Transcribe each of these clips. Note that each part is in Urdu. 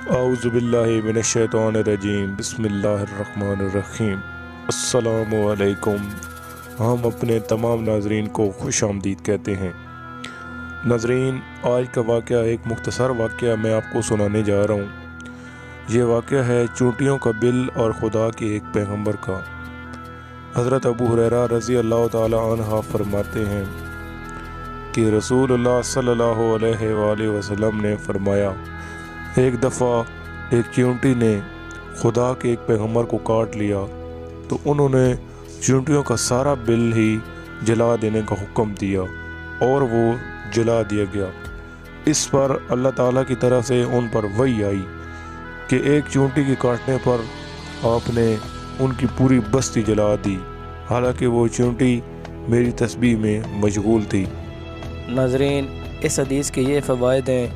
اعوذ باللہ من الشیطان الرجیم، بسم اللہ الرحمن الرحیم۔ السلام علیکم۔ ہم اپنے تمام ناظرین کو خوش آمدید کہتے ہیں۔ ناظرین، آج کا واقعہ ایک مختصر واقعہ میں آپ کو سنانے جا رہا ہوں۔ یہ واقعہ ہے چونٹیوں کا بل اور خدا کے ایک پیغمبر کا۔ حضرت ابو ہریرہ رضی اللہ تعالی عنہ فرماتے ہیں کہ رسول اللہ صلی اللہ علیہ وآلہ وسلم نے فرمایا، ایک دفعہ ایک چیونٹی نے خدا کے ایک پیغمبر کو کاٹ لیا تو انہوں نے چیونٹیوں کا سارا بل ہی جلا دینے کا حکم دیا اور وہ جلا دیا گیا۔ اس پر اللہ تعالیٰ کی طرف سے ان پر وحی آئی کہ ایک چیونٹی کے کاٹنے پر آپ نے ان کی پوری بستی جلا دی، حالانکہ وہ چیونٹی میری تسبیح میں مشغول تھی۔ ناظرین، اس حدیث کے یہ فوائد ہیں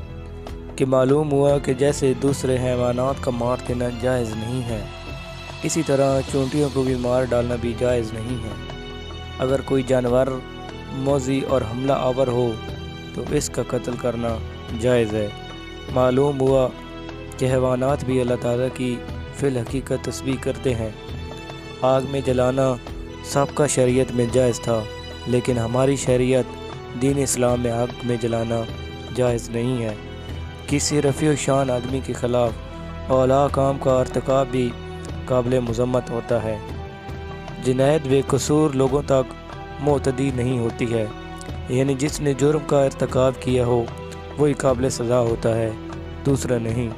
کہ معلوم ہوا کہ جیسے دوسرے حیوانات کا مار دینا جائز نہیں ہے، اسی طرح چونٹیوں کو بھی مار ڈالنا بھی جائز نہیں ہے۔ اگر کوئی جانور موذی اور حملہ آور ہو تو اس کا قتل کرنا جائز ہے۔ معلوم ہوا کہ حیوانات بھی اللہ تعالیٰ کی فی الحقیقت تسبیح کرتے ہیں۔ آگ میں جلانا سابقہ شریعت میں جائز تھا، لیکن ہماری شریعت دین اسلام میں آگ میں جلانا جائز نہیں ہے۔ کسی رفیع شان آدمی کے خلاف اولیٰ کام کا ارتکاب بھی قابل مذمت ہوتا ہے۔ جنایت بے قصور لوگوں تک معتدی نہیں ہوتی ہے، یعنی جس نے جرم کا ارتکاب کیا ہو وہی قابل سزا ہوتا ہے، دوسرا نہیں۔